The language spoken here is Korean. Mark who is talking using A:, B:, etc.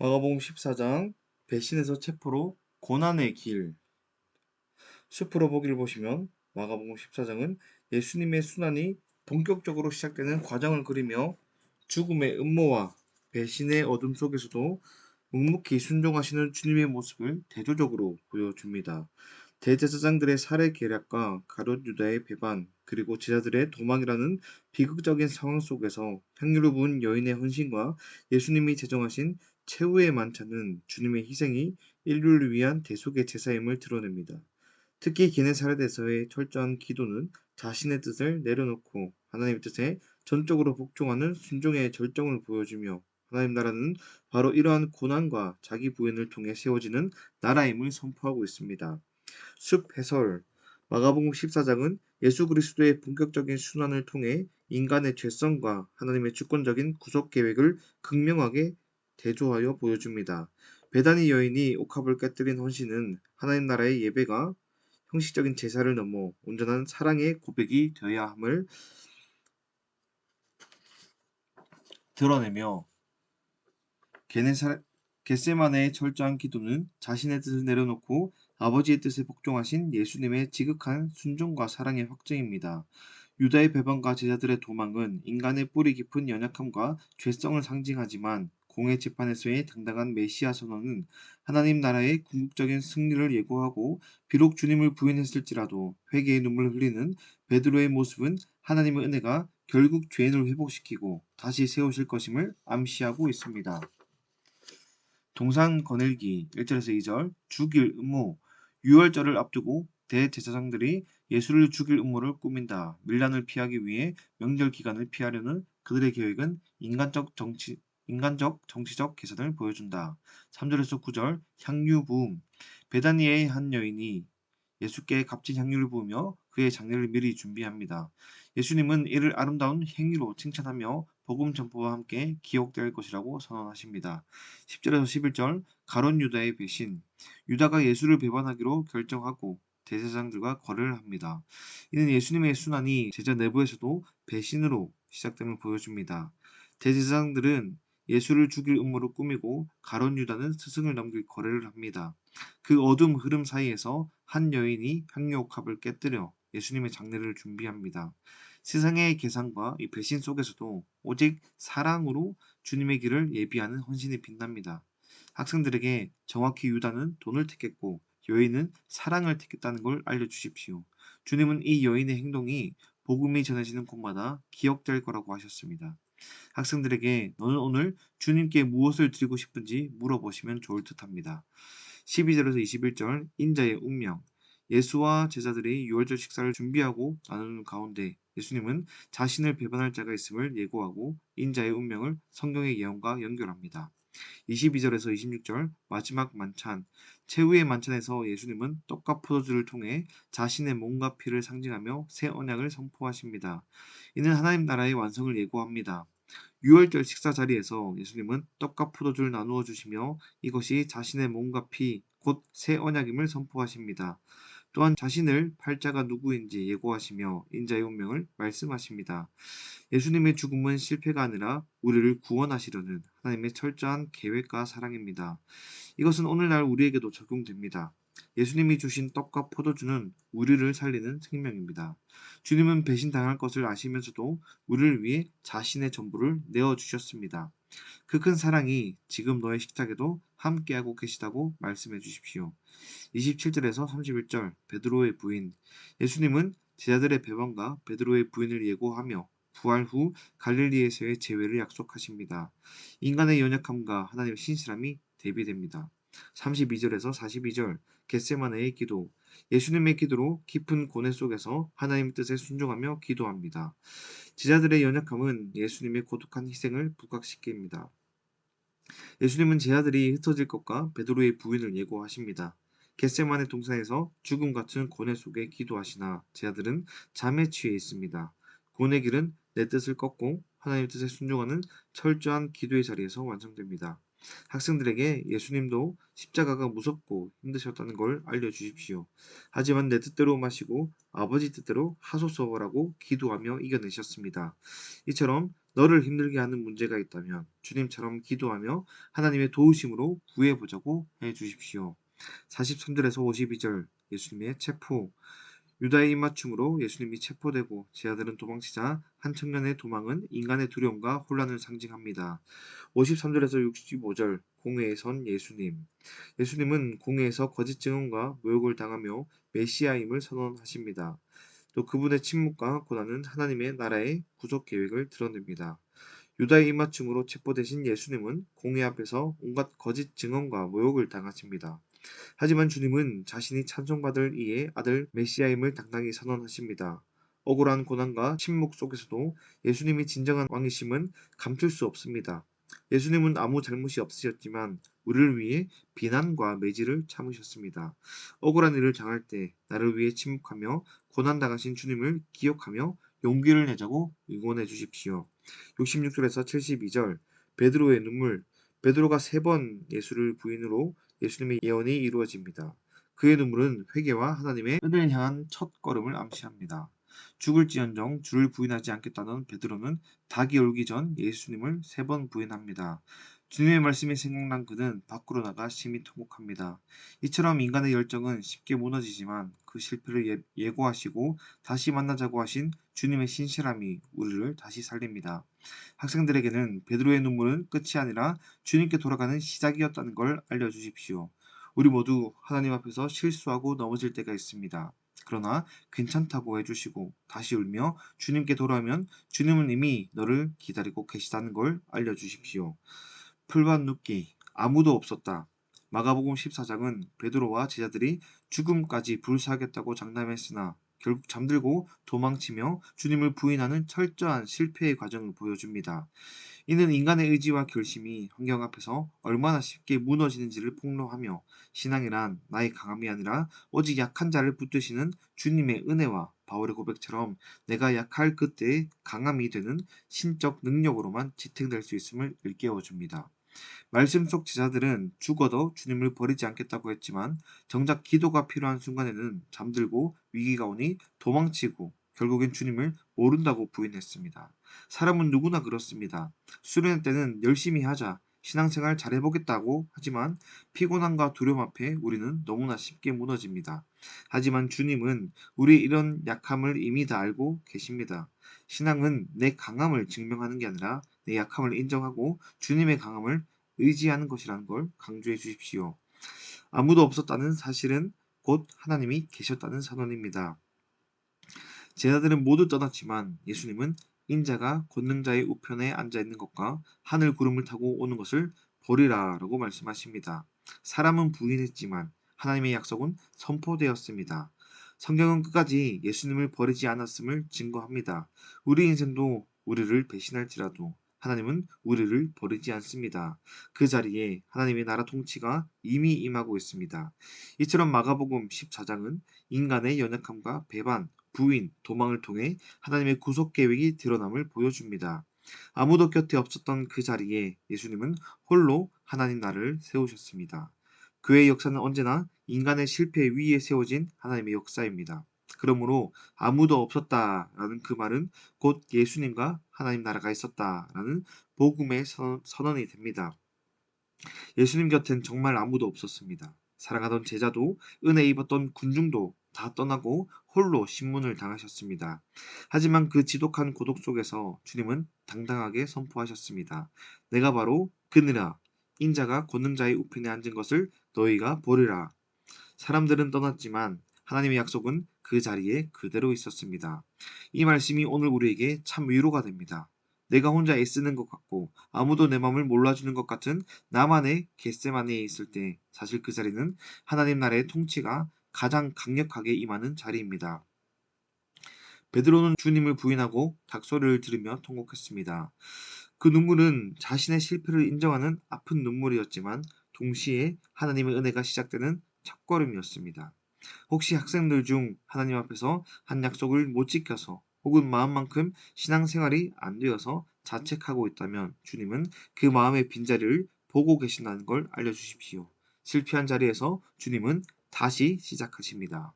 A: 마가복음 14장 배신에서 체포로 고난의 길. 숲으로 보기를 보시면 마가복음 14장은 예수님의 순환이 본격적으로 시작되는 과정을 그리며 죽음의 음모와 배신의 어둠 속에서도 묵묵히 순종하시는 주님의 모습을 대조적으로 보여줍니다. 대제사장들의 살해 계략과 가룟 유다의 배반, 그리고 제자들의 도망이라는 비극적인 상황 속에서 향유를 부은 여인의 헌신과 예수님이 제정하신 최후의 만찬은 주님의 희생이 인류를 위한 대속의 제사임을 드러냅니다. 특히 게네사렛에서의 철저한 기도는 자신의 뜻을 내려놓고 하나님의 뜻에 전적으로 복종하는 순종의 절정을 보여주며, 하나님 나라는 바로 이러한 고난과 자기 부인을 통해 세워지는 나라임을 선포하고 있습니다. 숲 해설. 마가복음 14장은 예수 그리스도의 본격적인 순환을 통해 인간의 죄성과 하나님의 주권적인 구속 계획을 극명하게 대조하여 보여줍니다. 베다니 여인이 옥합을 깨뜨린 헌신은 하나님 나라의 예배가 형식적인 제사를 넘어 온전한 사랑의 고백이 되어야 함을 드러내며, 겟세마네의 철저한 기도는 자신의 뜻을 내려놓고 아버지의 뜻에 복종하신 예수님의 지극한 순종과 사랑의 확증입니다. 유다의 배반과 제자들의 도망은 인간의 뿌리 깊은 연약함과 죄성을 상징하지만, 공의 재판에서의 당당한 메시아 선언은 하나님 나라의 궁극적인 승리를 예고하고, 비록 주님을 부인했을지라도 회개의 눈물을 흘리는 베드로의 모습은 하나님의 은혜가 결국 죄인을 회복시키고 다시 세우실 것임을 암시하고 있습니다. 동상 거닐기 1절에서 2절. 죽일 음모. 유월절을 앞두고 대제사장들이 예수를 죽일 음모를 꾸민다. 밀란을 피하기 위해 명절 기간을 피하려는 그들의 계획은 인간적 정치적 계산을 보여준다. 3절에서 9절. 향유 부음. 베다니의 한 여인이 예수께 값진 향유를 부으며 그의 장례를 미리 준비합니다. 예수님은 이를 아름다운 행위로 칭찬하며 복음 전포와 함께 기억될 것이라고 선언하십니다. 10절에서 11절. 가룟 유다의 배신. 유다가 예수를 배반하기로 결정하고 대제사장들과 거래를 합니다. 이는 예수님의 순환이 제자 내부에서도 배신으로 시작됨을 보여줍니다. 대제사장들은 예수를 죽일 음모를 꾸미고 가룟 유다는 스승을 넘길 거래를 합니다. 그 어둠 흐름 사이에서 한 여인이 향유옥합을 깨뜨려 예수님의 장례를 준비합니다. 세상의 계산과 이 배신 속에서도 오직 사랑으로 주님의 길을 예비하는 헌신이 빛납니다. 학생들에게 정확히 유다는 돈을 택했고 여인은 사랑을 택했다는 걸 알려주십시오. 주님은 이 여인의 행동이 복음이 전해지는 곳마다 기억될 거라고 하셨습니다. 학생들에게 너는 오늘 주님께 무엇을 드리고 싶은지 물어보시면 좋을 듯합니다. 12절에서 21절. 인자의 운명. 예수와 제자들이 유월절 식사를 준비하고 나누는 가운데 예수님은 자신을 배반할 자가 있음을 예고하고 인자의 운명을 성경의 예언과 연결합니다. 22절에서 26절. 마지막 만찬. 최후의 만찬에서 예수님은 떡과 포도주를 통해 자신의 몸과 피를 상징하며 새 언약을 선포하십니다. 이는 하나님 나라의 완성을 예고합니다. 유월절 식사 자리에서 예수님은 떡과 포도주를 나누어 주시며 이것이 자신의 몸과 피, 곧 새 언약임을 선포하십니다. 또한 자신을 팔 자가 누구인지 예고하시며 인자의 운명을 말씀하십니다. 예수님의 죽음은 실패가 아니라 우리를 구원하시려는 하나님의 철저한 계획과 사랑입니다. 이것은 오늘날 우리에게도 적용됩니다. 예수님이 주신 떡과 포도주는 우리를 살리는 생명입니다. 주님은 배신당할 것을 아시면서도 우리를 위해 자신의 전부를 내어주셨습니다. 그 큰 사랑이 지금 너의 식탁에도 함께하고 계시다고 말씀해 주십시오. 27절에서 31절. 베드로의 부인. 예수님은 제자들의 배반과 베드로의 부인을 예고하며 부활 후 갈릴리에서의 재회를 약속하십니다. 인간의 연약함과 하나님의 신실함이 대비됩니다. 32절에서 42절. 겟세마네의 기도. 예수님의 기도로 깊은 고뇌 속에서 하나님의 뜻에 순종하며 기도합니다. 제자들의 연약함은 예수님의 고독한 희생을 부각시킵니다. 예수님은 제자들이 흩어질 것과 베드로의 부인을 예고하십니다. 겟세마네 동산에서 죽음 같은 고뇌 속에 기도하시나 제자들은 잠에 취해 있습니다. 고뇌 길은 내 뜻을 꺾고 하나님의 뜻에 순종하는 철저한 기도의 자리에서 완성됩니다. 학생들에게 예수님도 십자가가 무섭고 힘드셨다는 걸 알려주십시오. 하지만 내 뜻대로 마시고 아버지 뜻대로 하소서라고 기도하며 이겨내셨습니다. 이처럼 너를 힘들게 하는 문제가 있다면 주님처럼 기도하며 하나님의 도우심으로 구해보자고 해주십시오. 43절에서 52절 예수님의 체포. 유다의 입맞춤으로 예수님이 체포되고 제자들은 도망치자 한 청년의 도망은 인간의 두려움과 혼란을 상징합니다. 53절에서 65절 공회에 선 예수님. 예수님은 공회에서 거짓 증언과 모욕을 당하며 메시아임을 선언하십니다. 또 그분의 침묵과 고난은 하나님의 나라의 구속 계획을 드러냅니다. 유다의 입맞춤으로 체포되신 예수님은 공회 앞에서 온갖 거짓 증언과 모욕을 당하십니다. 하지만 주님은 자신이 찬송받을 이의 아들 메시아임을 당당히 선언하십니다. 억울한 고난과 침묵 속에서도 예수님이 진정한 왕이심은 감출 수 없습니다. 예수님은 아무 잘못이 없으셨지만 우리를 위해 비난과 매질을 참으셨습니다. 억울한 일을 당할 때 나를 위해 침묵하며 고난당하신 주님을 기억하며 용기를 내자고 응원해 주십시오. 66절에서 72절 베드로의 눈물. 베드로가 3번 예수를 부인으로 예수님의 예언이 이루어집니다. 그의 눈물은 회개와 하나님의 은혜를 향한 첫 걸음을 암시합니다. 죽을지언정 주를 부인하지 않겠다는 베드로는 닭이 울기 전 예수님을 3번 부인합니다. 주님의 말씀이 생각난 그는 밖으로 나가 심히 통곡합니다. 이처럼 인간의 열정은 쉽게 무너지지만 그 실패를 예고하시고 다시 만나자고 하신 주님의 신실함이 우리를 다시 살립니다. 학생들에게는 베드로의 눈물은 끝이 아니라 주님께 돌아가는 시작이었다는 걸 알려주십시오. 우리 모두 하나님 앞에서 실수하고 넘어질 때가 있습니다. 그러나 괜찮다고 해주시고 다시 울며 주님께 돌아오면 주님은 이미 너를 기다리고 계시다는 걸 알려주십시오. 풀밭 눕기 아무도 없었다. 마가복음 14장은 베드로와 제자들이 죽음까지 불사하겠다고 장담했으나 결국 잠들고 도망치며 주님을 부인하는 철저한 실패의 과정을 보여줍니다. 이는 인간의 의지와 결심이 환경 앞에서 얼마나 쉽게 무너지는지를 폭로하며 신앙이란 나의 강함이 아니라 오직 약한 자를 붙드시는 주님의 은혜와 바울의 고백처럼 내가 약할 그때의 강함이 되는 신적 능력으로만 지탱될 수 있음을 일깨워줍니다. 말씀 속 제자들은 죽어도 주님을 버리지 않겠다고 했지만 정작 기도가 필요한 순간에는 잠들고 위기가 오니 도망치고 결국엔 주님을 모른다고 부인했습니다. 사람은 누구나 그렇습니다. 수련회 때는 열심히 하자, 신앙생활 잘해보겠다고 하지만 피곤함과 두려움 앞에 우리는 너무나 쉽게 무너집니다. 하지만 주님은 우리 이런 약함을 이미 다 알고 계십니다. 신앙은 내 강함을 증명하는 게 아니라 내 약함을 인정하고 주님의 강함을 의지하는 것이라는 걸 강조해 주십시오. 아무도 없었다는 사실은 곧 하나님이 계셨다는 선언입니다. 제자들은 모두 떠났지만 예수님은 인자가 권능자의 우편에 앉아 있는 것과 하늘 구름을 타고 오는 것을 보리라 라고 말씀하십니다. 사람은 부인했지만 하나님의 약속은 선포되었습니다. 성경은 끝까지 예수님을 버리지 않았음을 증거합니다. 우리 인생도 우리를 배신할지라도 하나님은 우리를 버리지 않습니다. 그 자리에 하나님의 나라 통치가 이미 임하고 있습니다. 이처럼 마가복음 14장은 인간의 연약함과 배반, 부인, 도망을 통해 하나님의 구속 계획이 드러남을 보여줍니다. 아무도 곁에 없었던 그 자리에 예수님은 홀로 하나님 나라를 세우셨습니다. 그의 역사는 언제나 인간의 실패 위에 세워진 하나님의 역사입니다. 그러므로 아무도 없었다라는 그 말은 곧 예수님과 하나님 나라가 있었다라는 복음의 선언이 됩니다. 예수님 곁엔 정말 아무도 없었습니다. 사랑하던 제자도 은혜 입었던 군중도 다 떠나고 홀로 신문을 당하셨습니다. 하지만 그 지독한 고독 속에서 주님은 당당하게 선포하셨습니다. 내가 바로 그니라. 인자가 권능자의 우편에 앉은 것을 너희가 보리라. 사람들은 떠났지만 하나님의 약속은 그 자리에 그대로 있었습니다. 이 말씀이 오늘 우리에게 참 위로가 됩니다. 내가 혼자 애쓰는 것 같고 아무도 내 마음을 몰라주는 것 같은 나만의 겟세마네에 있을 때 사실 그 자리는 하나님 나라의 통치가 가장 강력하게 임하는 자리입니다. 베드로는 주님을 부인하고 닭소리를 들으며 통곡했습니다. 그 눈물은 자신의 실패를 인정하는 아픈 눈물이었지만 동시에 하나님의 은혜가 시작되는 첫걸음이었습니다. 혹시 학생들 중 하나님 앞에서 한 약속을 못 지켜서 혹은 마음만큼 신앙생활이 안 되어서 자책하고 있다면 주님은 그 마음의 빈자리를 보고 계신다는 걸 알려주십시오. 실패한 자리에서 주님은 다시 시작하십니다.